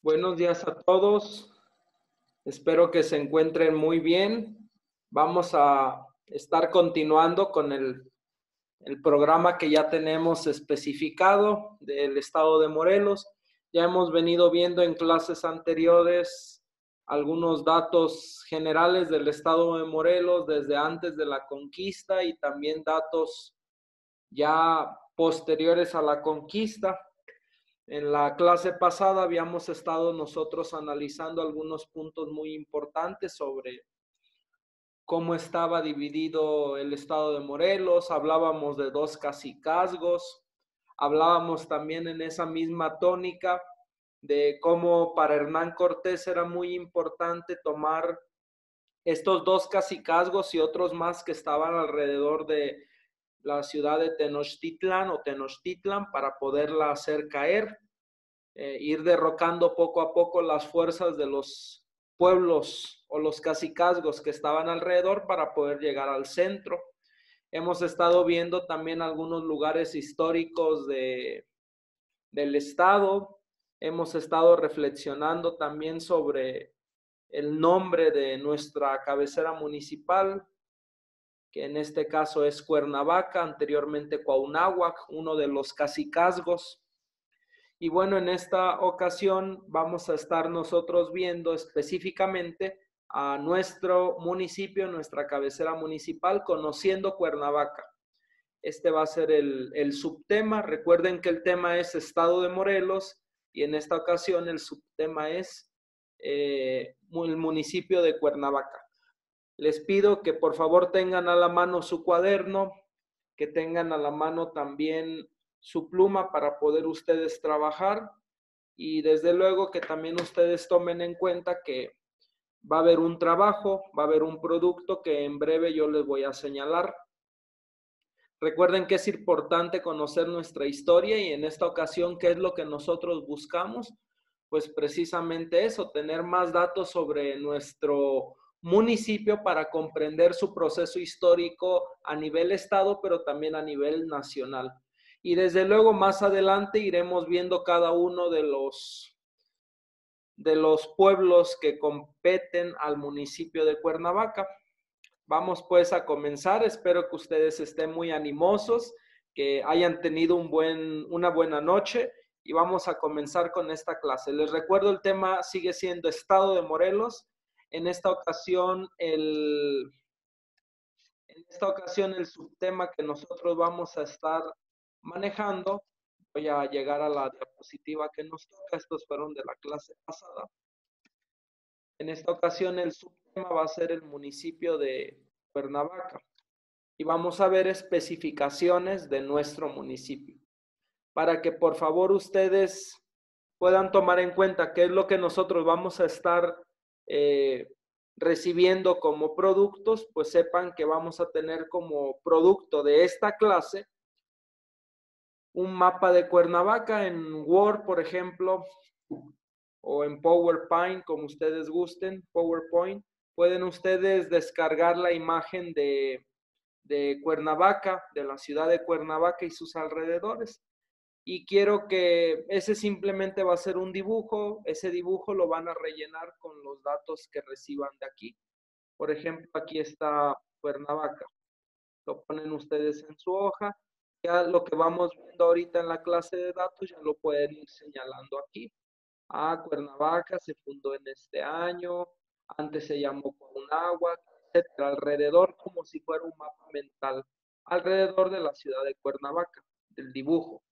Buenos días a todos. Espero que se encuentren muy bien. Vamos a estar continuando con el programa que ya tenemos especificado del estado de Morelos. Ya hemos venido viendo en clases anteriores algunos datos generales del estado de Morelos desde antes de la conquista y también datos ya posteriores a la conquista. En la clase pasada habíamos estado nosotros analizando algunos puntos muy importantes sobre cómo estaba dividido el estado de Morelos, hablábamos de dos cacicazgos, hablábamos también en esa misma tónica de cómo para Hernán Cortés era muy importante tomar estos dos cacicazgos y otros más que estaban alrededor de la ciudad de Tenochtitlan o Tenochtitlan para poderla hacer caer, ir derrocando poco a poco las fuerzas de los pueblos o los cacicazgos que estaban alrededor para poder llegar al centro. Hemos estado viendo también algunos lugares históricos del estado. Hemos estado reflexionando también sobre el nombre de nuestra cabecera municipal, que en este caso es Cuernavaca, anteriormente Cuauhnáhuac, uno de los cacicazgos. Y bueno, en esta ocasión vamos a estar nosotros viendo específicamente a nuestro municipio, nuestra cabecera municipal, conociendo Cuernavaca. Este va a ser el subtema. Recuerden que el tema es Estado de Morelos y en esta ocasión el subtema es el municipio de Cuernavaca. Les pido que por favor tengan a la mano su cuaderno, que tengan a la mano también su pluma para poder ustedes trabajar y desde luego que también ustedes tomen en cuenta que va a haber un trabajo, va a haber un producto que en breve yo les voy a señalar. Recuerden que es importante conocer nuestra historia y en esta ocasión, ¿qué es lo que nosotros buscamos? Pues precisamente eso, tener más datos sobre nuestro municipio para comprender su proceso histórico a nivel estado, pero también a nivel nacional. Y desde luego más adelante iremos viendo cada uno de los pueblos que competen al municipio de Cuernavaca. Vamos pues a comenzar. Espero que ustedes estén muy animosos, que hayan tenido una buena noche y vamos a comenzar con esta clase. Les recuerdo, el tema sigue siendo Estado de Morelos. En esta ocasión, el subtema que nosotros vamos a estar manejando, voy a llegar a la diapositiva que nos toca. Estos fueron de la clase pasada. En esta ocasión el subtema va a ser el municipio de Cuernavaca y vamos a ver especificaciones de nuestro municipio para que por favor ustedes puedan tomar en cuenta qué es lo que nosotros vamos a estar eh, recibiendo como productos, pues sepan que vamos a tener como producto de esta clase un mapa de Cuernavaca en Word, por ejemplo, o en PowerPoint, como ustedes gusten, PowerPoint. Pueden ustedes descargar la imagen de Cuernavaca, de la ciudad de Cuernavaca y sus alrededores. Y quiero que ese simplemente va a ser un dibujo, ese dibujo lo van a rellenar con los datos que reciban de aquí. Por ejemplo, aquí está Cuernavaca. Lo ponen ustedes en su hoja. Ya lo que vamos viendo ahorita en la clase de datos ya lo pueden ir señalando aquí. Cuernavaca se fundó en este año, antes se llamó Cuauhnáhuac, etcétera, alrededor como si fuera un mapa mental, alrededor de la ciudad de Cuernavaca, del dibujo.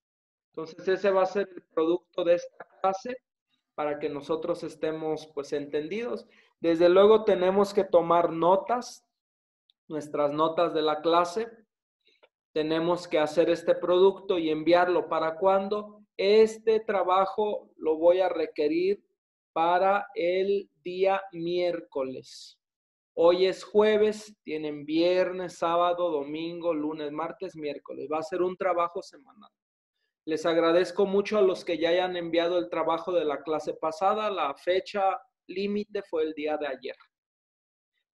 Entonces ese va a ser el producto de esta clase para que nosotros estemos pues entendidos. Desde luego tenemos que tomar notas, nuestras notas de la clase, tenemos que hacer este producto y enviarlo. ¿Para cuándo? Este trabajo lo voy a requerir para el día miércoles. Hoy es jueves, tienen viernes, sábado, domingo, lunes, martes, miércoles. Va a ser un trabajo semanal. Les agradezco mucho a los que ya hayan enviado el trabajo de la clase pasada. La fecha límite fue el día de ayer.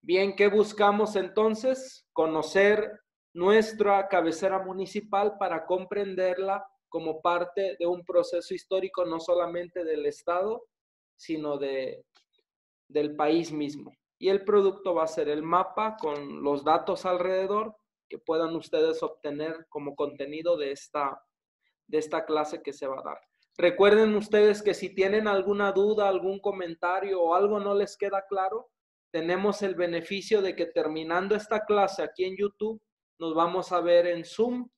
Bien, ¿qué buscamos entonces? Conocer nuestra cabecera municipal para comprenderla como parte de un proceso histórico no solamente del Estado, sino del país mismo. Y el producto va a ser el mapa con los datos alrededor que puedan ustedes obtener como contenido de esta clase que se va a dar. Recuerden ustedes que si tienen alguna duda, algún comentario o algo no les queda claro, tenemos el beneficio de que terminando esta clase aquí en YouTube, nos vamos a ver en Zoom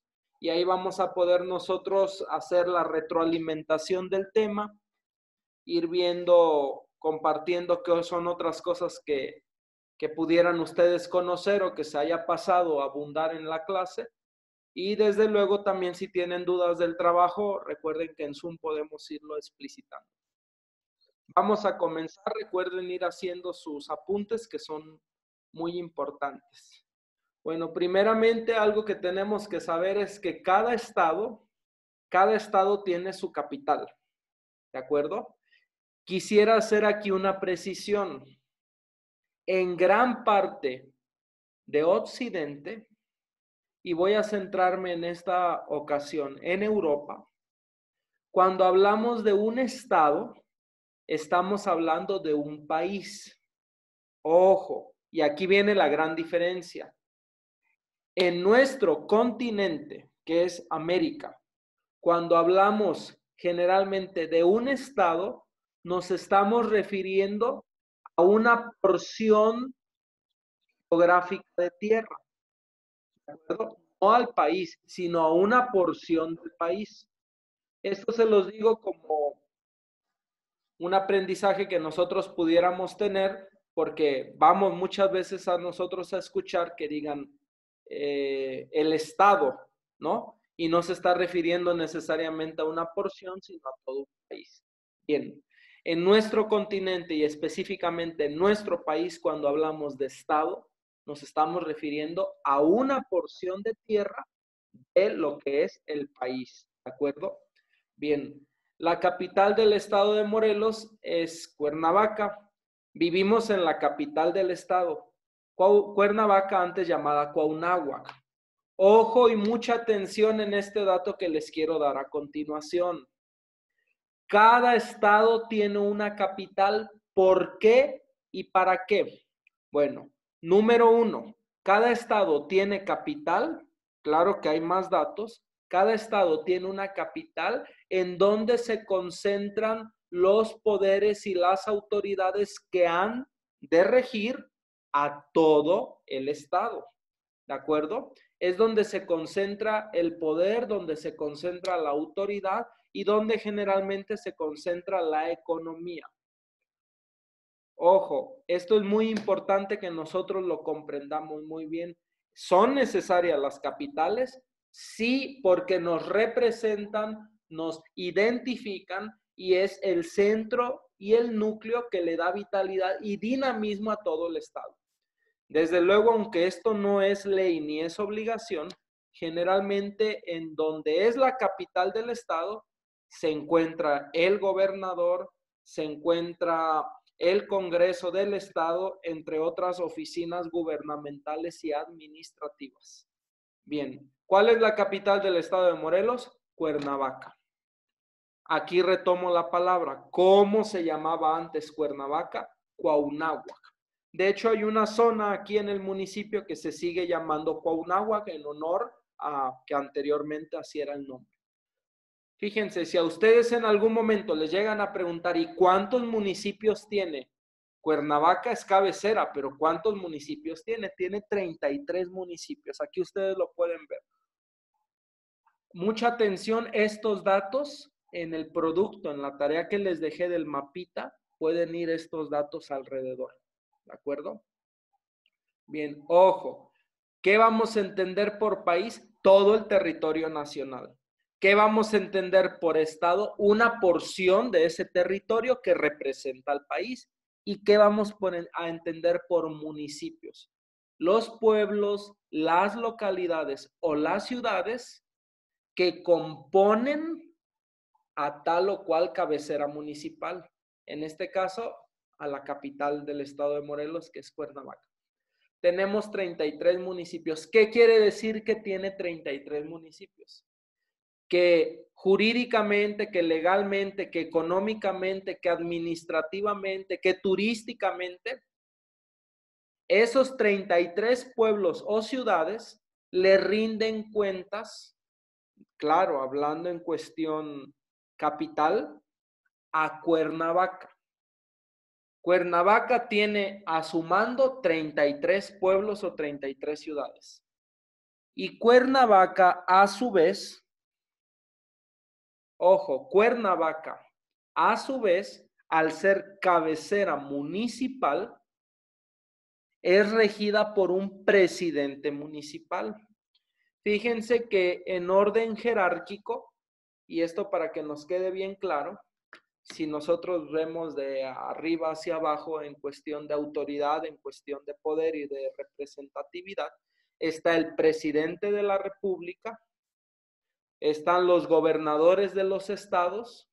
y ahí vamos a poder nosotros hacer la retroalimentación del tema, ir viendo, compartiendo qué son otras cosas que pudieran ustedes conocer o que se haya pasado a abundar en la clase. Y desde luego también si tienen dudas del trabajo, recuerden que en Zoom podemos irlo explicitando. Vamos a comenzar, recuerden ir haciendo sus apuntes que son muy importantes. Bueno, primeramente algo que tenemos que saber es que cada estado tiene su capital, ¿de acuerdo? Quisiera hacer aquí una precisión. En gran parte de Occidente, y voy a centrarme en esta ocasión en Europa, cuando hablamos de un estado, estamos hablando de un país. Ojo, y aquí viene la gran diferencia. En nuestro continente, que es América, cuando hablamos generalmente de un estado, nos estamos refiriendo a una porción geográfica de tierra, ¿de acuerdo? No al país, sino a una porción del país. Esto se los digo como un aprendizaje que nosotros pudiéramos tener, porque vamos muchas veces a nosotros a escuchar que digan el Estado, ¿no? Y no se está refiriendo necesariamente a una porción, sino a todo un país. Bien, en nuestro continente y específicamente en nuestro país, cuando hablamos de Estado, nos estamos refiriendo a una porción de tierra de lo que es el país, ¿de acuerdo? Bien, la capital del estado de Morelos es Cuernavaca. Vivimos en la capital del estado, Cuernavaca, antes llamada Cuauhnáhuac. Ojo y mucha atención en este dato que les quiero dar a continuación. Cada estado tiene una capital. ¿Por qué y para qué? Bueno, número uno, cada estado tiene capital. Claro que hay más datos. Cada estado tiene una capital en donde se concentran los poderes y las autoridades que han de regir a todo el estado. ¿De acuerdo? Es donde se concentra el poder, donde se concentra la autoridad y donde generalmente se concentra la economía. Ojo, esto es muy importante que nosotros lo comprendamos muy bien. ¿Son necesarias las capitales? Sí, porque nos representan, nos identifican y es el centro y el núcleo que le da vitalidad y dinamismo a todo el estado. Desde luego, aunque esto no es ley ni es obligación, generalmente en donde es la capital del estado se encuentra el gobernador, se encuentra el Congreso del Estado, entre otras oficinas gubernamentales y administrativas. Bien, ¿cuál es la capital del estado de Morelos? Cuernavaca. Aquí retomo la palabra. ¿Cómo se llamaba antes Cuernavaca? Cuauhnáhuac. De hecho, hay una zona aquí en el municipio que se sigue llamando Cuauhnáhuac en honor a que anteriormente así era el nombre. Fíjense, si a ustedes en algún momento les llegan a preguntar, ¿y cuántos municipios tiene? Cuernavaca es cabecera, pero ¿cuántos municipios tiene? Tiene 33 municipios. Aquí ustedes lo pueden ver. Mucha atención, estos datos en el producto, en la tarea que les dejé del mapita, pueden ir estos datos alrededor. ¿De acuerdo? Bien, ojo. ¿Qué vamos a entender por país? Todo el territorio nacional. ¿Qué vamos a entender por estado? Una porción de ese territorio que representa al país. ¿Y qué vamos a entender por municipios? Los pueblos, las localidades o las ciudades que componen a tal o cual cabecera municipal. En este caso, a la capital del estado de Morelos, que es Cuernavaca. Tenemos 33 municipios. ¿Qué quiere decir que tiene 33 municipios? que jurídicamente, que legalmente, que económicamente, que administrativamente, que turísticamente, esos 33 pueblos o ciudades le rinden cuentas, claro, hablando en cuestión capital, a Cuernavaca. Cuernavaca tiene a su mando 33 pueblos o 33 ciudades. Y Cuernavaca, a su vez, ojo, Cuernavaca, a su vez, al ser cabecera municipal, es regida por un presidente municipal. Fíjense que en orden jerárquico, y esto para que nos quede bien claro, si nosotros vemos de arriba hacia abajo en cuestión de autoridad, en cuestión de poder y de representatividad, está el presidente de la República, están los gobernadores de los estados,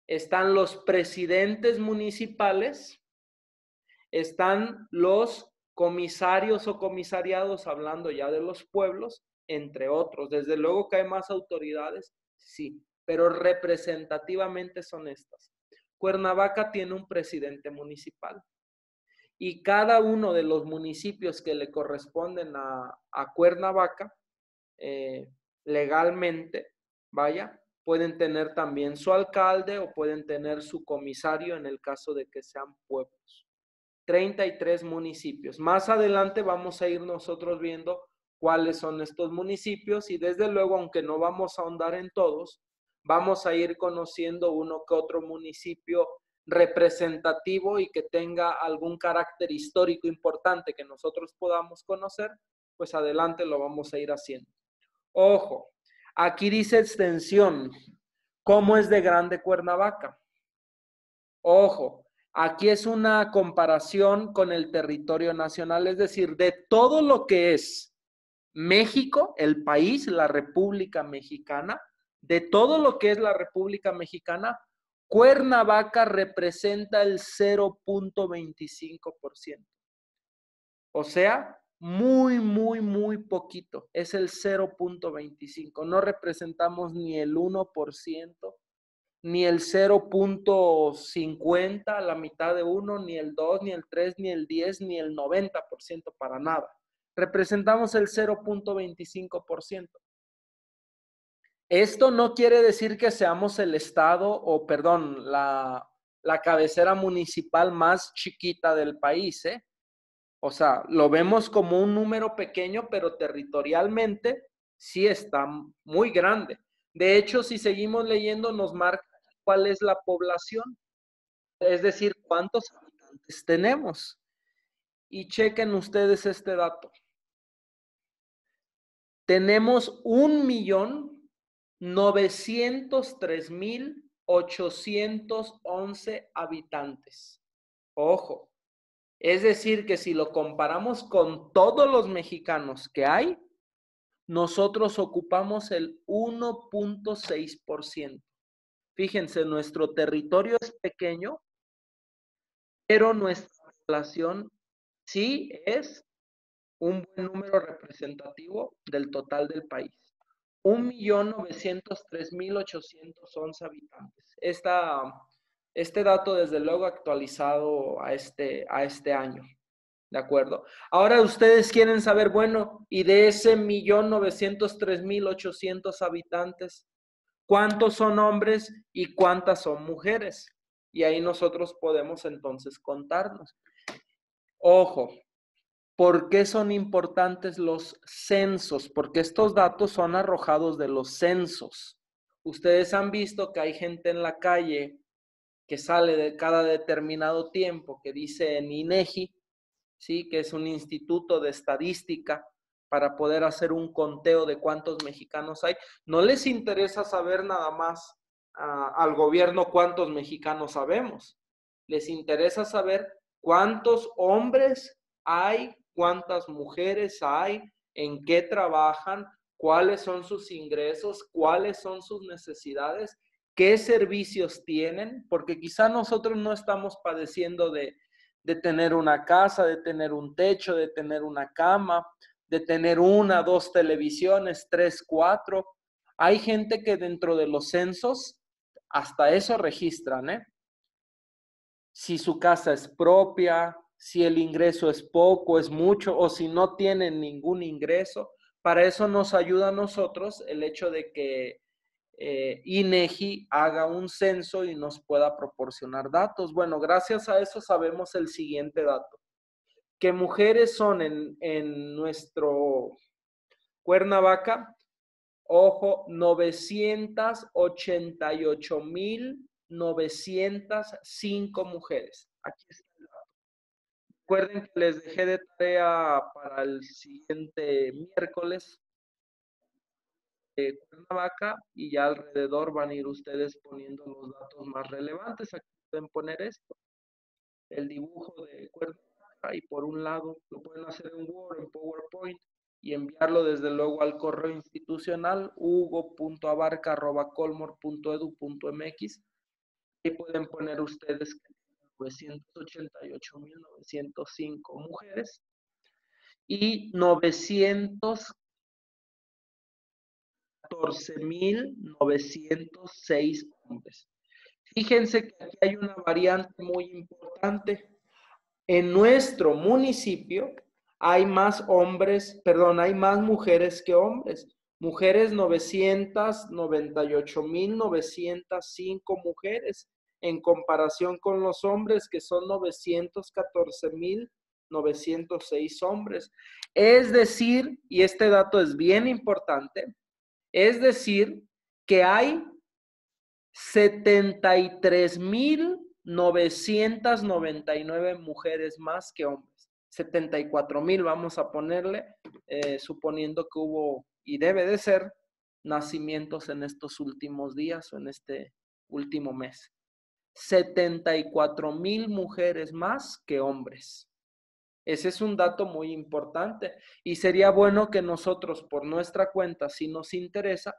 están los presidentes municipales, están los comisarios o comisariados, hablando ya de los pueblos, entre otros. Desde luego que hay más autoridades, sí, pero representativamente son estas. Cuernavaca tiene un presidente municipal y cada uno de los municipios que le corresponden a Cuernavaca, legalmente, vaya, pueden tener también su alcalde o pueden tener su comisario en el caso de que sean pueblos. 33 municipios. Más adelante vamos a ir nosotros viendo cuáles son estos municipios y desde luego, aunque no vamos a ahondar en todos, vamos a ir conociendo uno que otro municipio representativo y que tenga algún carácter histórico importante que nosotros podamos conocer, pues adelante lo vamos a ir haciendo. Ojo, aquí dice extensión. ¿Cómo es de grande Cuernavaca? Ojo, aquí es una comparación con el territorio nacional, es decir, de todo lo que es México, el país, la República Mexicana, de todo lo que es la República Mexicana, Cuernavaca representa el 0.25%. O sea, muy poquito. Es el 0.25. No representamos ni el 1%, ni el 0.50, la mitad de uno, ni el 2, ni el 3, ni el 10, ni el 90%, para nada. Representamos el 0.25%. Esto no quiere decir que seamos el estado, o perdón, la cabecera municipal más chiquita del país, ¿eh? O sea, lo vemos como un número pequeño, pero territorialmente sí está muy grande. De hecho, si seguimos leyendo, nos marca cuál es la población, es decir, cuántos habitantes tenemos. Y chequen ustedes este dato. Tenemos 1.903.811 habitantes. Ojo, es decir, que si lo comparamos con todos los mexicanos que hay, nosotros ocupamos el 1.6%. Fíjense, nuestro territorio es pequeño, pero nuestra población sí es un buen número representativo del total del país. 1.903.811 habitantes. Este dato, desde luego, actualizado a este año. ¿De acuerdo? Ahora ustedes quieren saber, bueno, y de ese 1.903.800 habitantes, ¿cuántos son hombres y cuántas son mujeres? Y ahí nosotros podemos entonces contarnos. Ojo, ¿por qué son importantes los censos? Porque estos datos son arrojados de los censos. Ustedes han visto que hay gente en la calle que sale de cada determinado tiempo, que dice en INEGI, ¿sí? Que es un instituto de estadística para poder hacer un conteo de cuántos mexicanos hay. No les interesa saber nada más al gobierno cuántos mexicanos sabemos. Les interesa saber cuántos hombres hay, cuántas mujeres hay, en qué trabajan, cuáles son sus ingresos, cuáles son sus necesidades, qué servicios tienen, porque quizá nosotros no estamos padeciendo de tener una casa, de tener un techo, de tener una cama, de tener 1, 2 televisiones, 3, 4. Hay gente que dentro de los censos hasta eso registran, ¿eh? Si su casa es propia, si el ingreso es poco, es mucho, o si no tienen ningún ingreso. Para eso nos ayuda a nosotros el hecho de que INEGI haga un censo y nos pueda proporcionar datos. Bueno, gracias a eso sabemos el siguiente dato, que mujeres son en nuestro Cuernavaca, ojo, 988,905 mujeres. Aquí está. Recuerden que les dejé de tarea para el siguiente miércoles Cuernavaca y ya alrededor van a ir ustedes poniendo los datos más relevantes. Aquí pueden poner esto, el dibujo de Cuernavaca y por un lado lo pueden hacer en Word, en PowerPoint y enviarlo desde luego al correo institucional hugo.abarca@colmor.edu.mx. Y pueden poner ustedes 988,905 mujeres y 914,906 hombres. Fíjense que aquí hay una variante muy importante. En nuestro municipio hay más hombres, perdón, hay más mujeres que hombres. Mujeres 998,905 mujeres en comparación con los hombres que son 914,906 hombres. Es decir, y este dato es bien importante, es decir, que hay 73,999 mujeres más que hombres. 74,000 vamos a ponerle, suponiendo que hubo y debe de ser nacimientos en estos últimos días o en este último mes. 74,000 mujeres más que hombres. Ese es un dato muy importante y sería bueno que nosotros por nuestra cuenta, si nos interesa,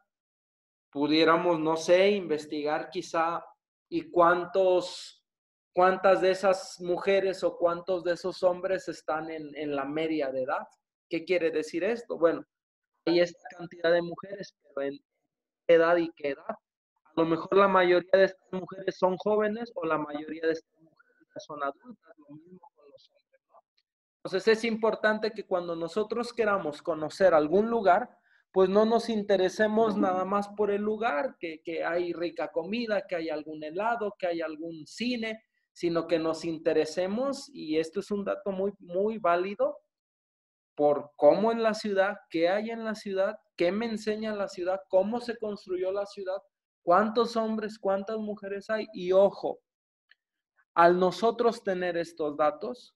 pudiéramos, no sé, investigar quizá y cuántas de esas mujeres o cuántos de esos hombres están en la media de edad. ¿Qué quiere decir esto? Bueno, hay esta cantidad de mujeres, pero ¿en qué edad y qué edad? A lo mejor la mayoría de estas mujeres son jóvenes o la mayoría de estas mujeres ya son adultas, lo mismo con los hombres, ¿no? Entonces es importante que cuando nosotros queramos conocer algún lugar, pues no nos interesemos nada más por el lugar, que hay rica comida, que hay algún helado, que hay algún cine, sino que nos interesemos, y esto es un dato muy, muy válido, por cómo en la ciudad, qué hay en la ciudad, qué me enseña la ciudad, cómo se construyó la ciudad, cuántos hombres, cuántas mujeres hay. Y ojo, al nosotros tener estos datos,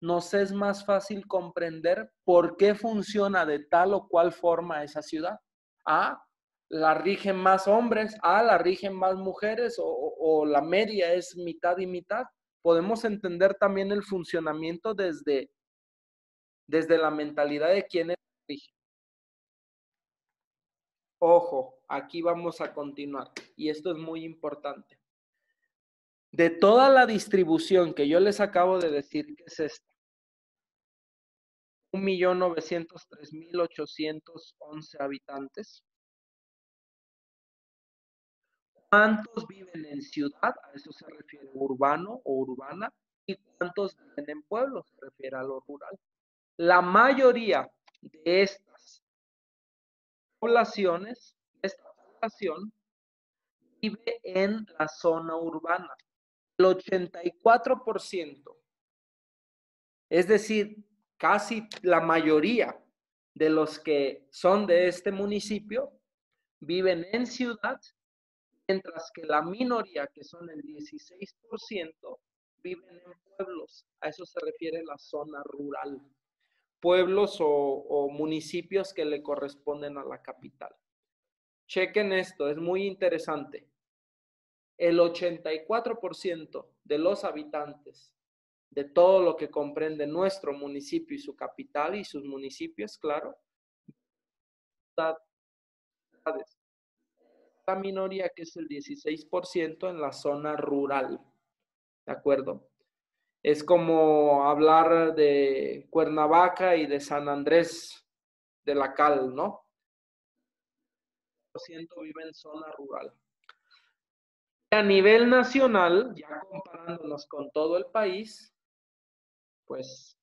nos es más fácil comprender por qué funciona de tal o cual forma esa ciudad. Ah, la rigen más hombres, la rigen más mujeres o la media es mitad y mitad. Podemos entender también el funcionamiento desde la mentalidad de quienes rigen. Ojo, aquí vamos a continuar y esto es muy importante. De toda la distribución que yo les acabo de decir, que es esta, 1,903,811 habitantes. ¿Cuántos viven en ciudad? A eso se refiere urbano o urbana. ¿Y cuántos viven en pueblo? Se refiere a lo rural. La mayoría de estas poblaciones, esta población, vive en la zona urbana. El 84%, es decir, casi la mayoría de los que son de este municipio, viven en ciudad, mientras que la minoría, que son el 16%, viven en pueblos. A eso se refiere la zona rural. Pueblos o municipios que le corresponden a la capital. Chequen esto, es muy interesante. El 84% de los habitantes de todo lo que comprende nuestro municipio y su capital y sus municipios, claro, la minoría, que es el 16%, en la zona rural. ¿De acuerdo? Es como hablar de Cuernavaca y de San Andrés de la Cal, ¿no? vive en zona rural. A nivel nacional, ya comparándonos con todo el país, pues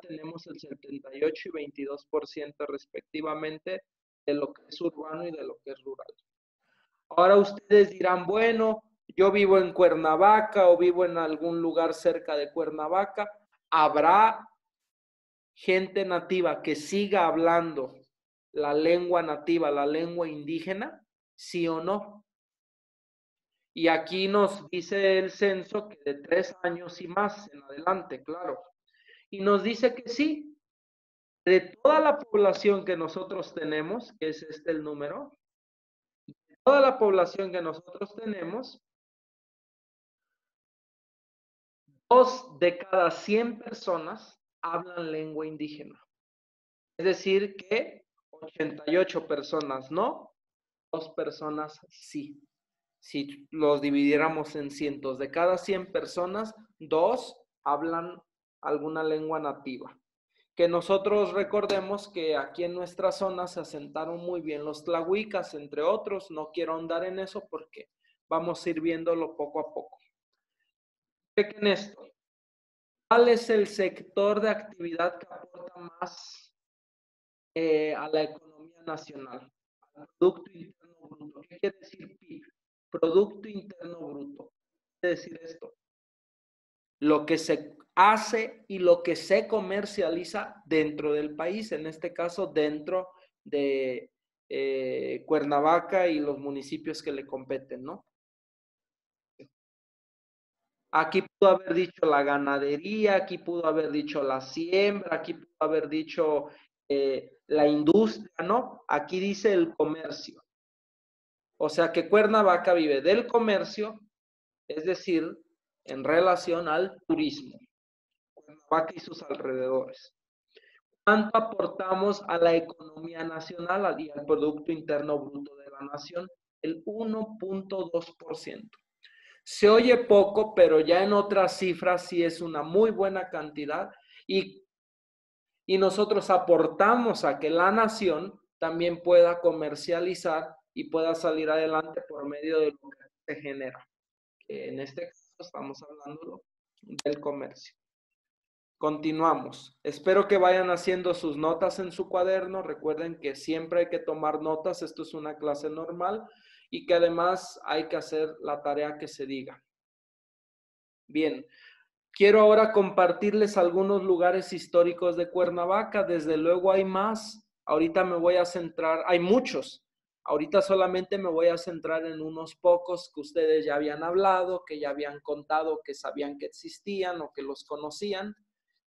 tenemos el 78 y 22% respectivamente de lo que es urbano y de lo que es rural. Ahora ustedes dirán, bueno, yo vivo en Cuernavaca o vivo en algún lugar cerca de Cuernavaca, ¿habrá gente nativa que siga hablando la lengua nativa, la lengua indígena? ¿Sí o no? Y aquí nos dice el censo que de 3 años y más en adelante, claro. Y nos dice que sí, de toda la población que nosotros tenemos, que es este el número, de toda la población que nosotros tenemos, 2 de cada 100 personas hablan lengua indígena. Es decir, que 88 personas no, 2 personas sí. Si los dividiéramos en cientos, de cada 100 personas, 2 hablan alguna lengua nativa. Que nosotros recordemos que aquí en nuestra zona se asentaron muy bien los tlahuicas, entre otros. No quiero ahondar en eso porque vamos a ir viéndolo poco a poco. Chequen esto. ¿Cuál es el sector de actividad que aporta más a la economía nacional? Al Producto Interno Bruto. ¿Qué quiere decir PIB? Producto Interno Bruto. ¿Qué quiere decir esto? Lo que se hace y lo que se comercializa dentro del país, en este caso dentro de Cuernavaca y los municipios que le competen, ¿no? Aquí pudo haber dicho la ganadería, aquí pudo haber dicho la siembra, aquí pudo haber dicho la industria, ¿no? Aquí dice el comercio. O sea que Cuernavaca vive del comercio, es decir, en relación al turismo. Cuernavaca y sus alrededores. ¿Cuánto aportamos a la economía nacional y al Producto Interno Bruto de la nación? El 1.2%. Se oye poco, pero ya en otras cifras sí es una muy buena cantidad y nosotros aportamos a que la nación también pueda comercializar y pueda salir adelante por medio de lo que se genera. En este caso estamos hablando del comercio. Continuamos. Espero que vayan haciendo sus notas en su cuaderno. Recuerden que siempre hay que tomar notas. Esto es una clase normal y que además hay que hacer la tarea que se diga. Bien, quiero ahora compartirles algunos lugares históricos de Cuernavaca. Desde luego hay más. Ahorita me voy a centrar, hay muchos. Ahorita solamente me voy a centrar en unos pocos que ustedes ya habían hablado, que ya habían contado, que sabían que existían o que los conocían.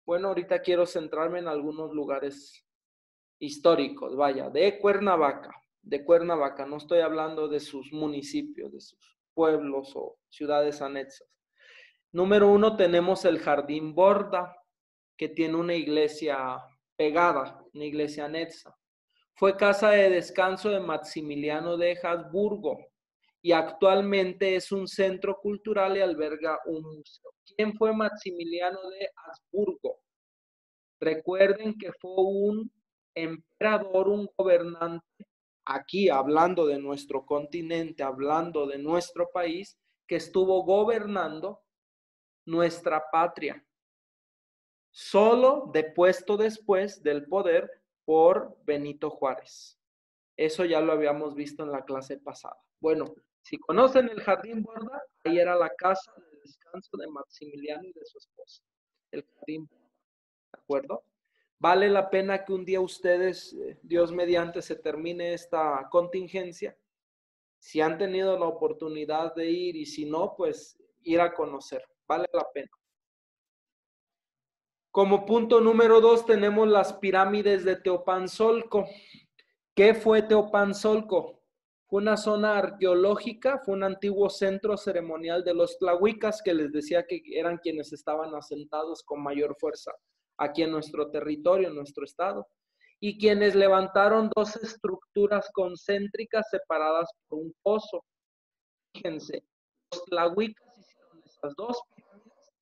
Bueno, ahorita quiero centrarme en algunos lugares históricos, vaya, de Cuernavaca, no estoy hablando de sus municipios, de sus pueblos o ciudades anexas. Número 1 tenemos el Jardín Borda, que tiene una iglesia pegada, una iglesia anexa. Fue casa de descanso de Maximiliano de Habsburgo y actualmente es un centro cultural y alberga un museo. ¿Quién fue Maximiliano de Habsburgo? Recuerden que fue un emperador, un gobernante, aquí hablando de nuestro continente, hablando de nuestro país, que estuvo gobernando nuestra patria, solo depuesto después del poder por Benito Juárez. Eso ya lo habíamos visto en la clase pasada. Bueno, si conocen el Jardín Borda, ahí era la casa de descanso de Maximiliano y de su esposa. El Jardín Borda, ¿de acuerdo? Vale la pena que un día ustedes, Dios mediante, se termine esta contingencia. Si han tenido la oportunidad de ir y si no, pues ir a conocer. Vale la pena. Como punto número 2 tenemos las pirámides de Teopanzolco. ¿Qué fue Teopanzolco? Fue una zona arqueológica, fue un antiguo centro ceremonial de los tlahuicas que les decía que eran quienes estaban asentados con mayor fuerza aquí en nuestro territorio, en nuestro estado, y quienes levantaron 2 estructuras concéntricas separadas por un pozo. Fíjense, los tlahuicas hicieron esas 2 pirámides,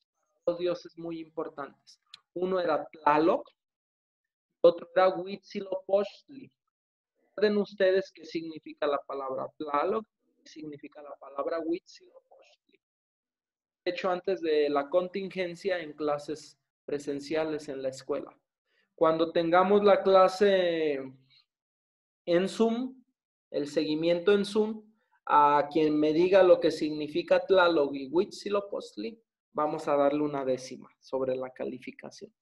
2 dioses muy importantes. Uno era Tlaloc, otro era Huitzilopochtli. Recuerden ustedes qué significa la palabra Tlaloc, qué significa la palabra Huitzilopochtli. De hecho, antes de la contingencia en clases presenciales en la escuela. Cuando tengamos la clase en Zoom, el seguimiento en Zoom, a quien me diga lo que significa Tlaloc y Huitzilopochtli, vamos a darle una décima sobre la calificación.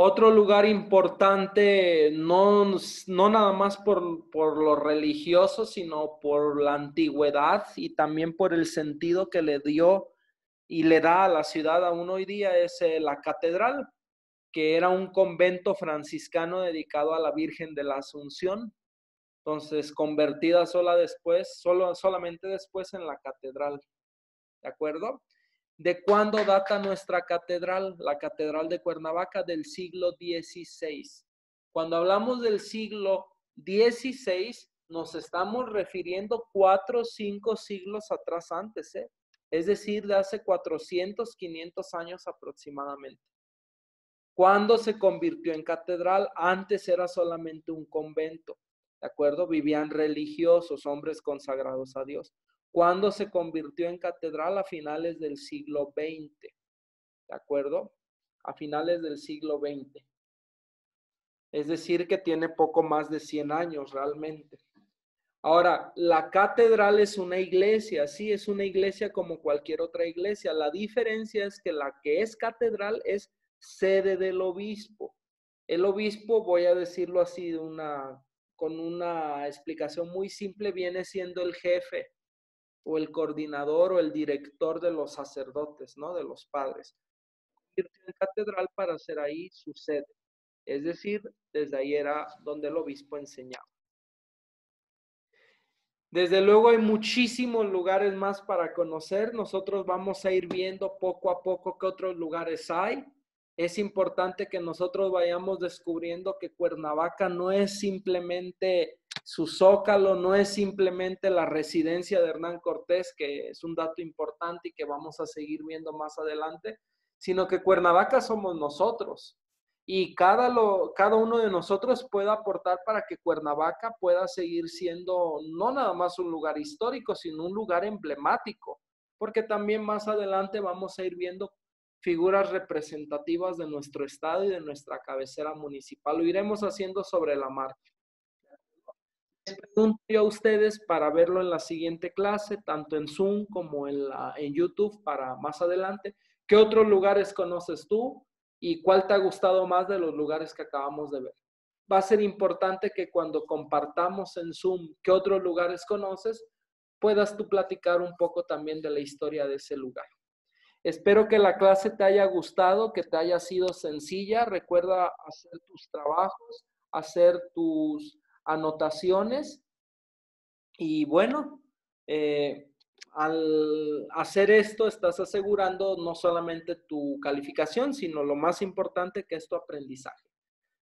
Otro lugar importante, no nada más por lo religioso, sino por la antigüedad y también por el sentido que le dio y le da a la ciudad aún hoy día, es la catedral, que era un convento franciscano dedicado a la Virgen de la Asunción. Entonces, convertida solamente después en la catedral. ¿De acuerdo? ¿De cuándo data nuestra catedral? La catedral de Cuernavaca, del siglo XVI. Cuando hablamos del siglo XVI, nos estamos refiriendo 4 o 5 siglos atrás antes, ¿eh? Es decir, de hace 400, 500 años aproximadamente. ¿Cuándo se convirtió en catedral? Antes era solamente un convento, ¿de acuerdo? Vivían religiosos, hombres consagrados a Dios. ¿Cuándo se convirtió en catedral? A finales del siglo XX, ¿de acuerdo? A finales del siglo XX. Es decir, que tiene poco más de 100 años realmente. Ahora, la catedral es una iglesia, sí, es una iglesia como cualquier otra iglesia. La diferencia es que la que es catedral es sede del obispo. El obispo, voy a decirlo así con una explicación muy simple, viene siendo el jefe o el coordinador o el director de los sacerdotes, ¿no? De los padres. Convirtió en catedral para hacer ahí su sede. Es decir, desde ahí era donde el obispo enseñaba. Desde luego hay muchísimos lugares más para conocer. Nosotros vamos a ir viendo poco a poco qué otros lugares hay. Es importante que nosotros vayamos descubriendo que Cuernavaca no es simplemente su zócalo, no es simplemente la residencia de Hernán Cortés, que es un dato importante y que vamos a seguir viendo más adelante, sino que Cuernavaca somos nosotros. Y cada uno de nosotros puede aportar para que Cuernavaca pueda seguir siendo no nada más un lugar histórico, sino un lugar emblemático, porque también más adelante vamos a ir viendo figuras representativas de nuestro estado y de nuestra cabecera municipal. Lo iremos haciendo sobre la marcha. Les pregunto yo a ustedes para verlo en la siguiente clase, tanto en Zoom como en YouTube para más adelante. ¿Qué otros lugares conoces tú? ¿Y cuál te ha gustado más de los lugares que acabamos de ver? Va a ser importante que cuando compartamos en Zoom qué otros lugares conoces, puedas tú platicar un poco también de la historia de ese lugar. Espero que la clase te haya gustado, que te haya sido sencilla. Recuerda hacer tus trabajos, hacer tus anotaciones y bueno, al hacer esto estás asegurando no solamente tu calificación, sino lo más importante que es tu aprendizaje.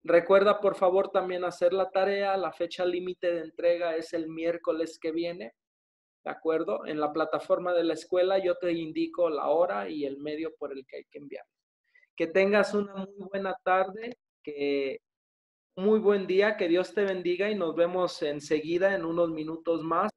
Recuerda por favor también hacer la tarea. La fecha límite de entrega es el miércoles que viene, ¿de acuerdo? En la plataforma de la escuela yo te indico la hora y el medio por el que hay que enviar. Que tengas una muy buena tarde, muy buen día, que Dios te bendiga y nos vemos enseguida en unos minutos más.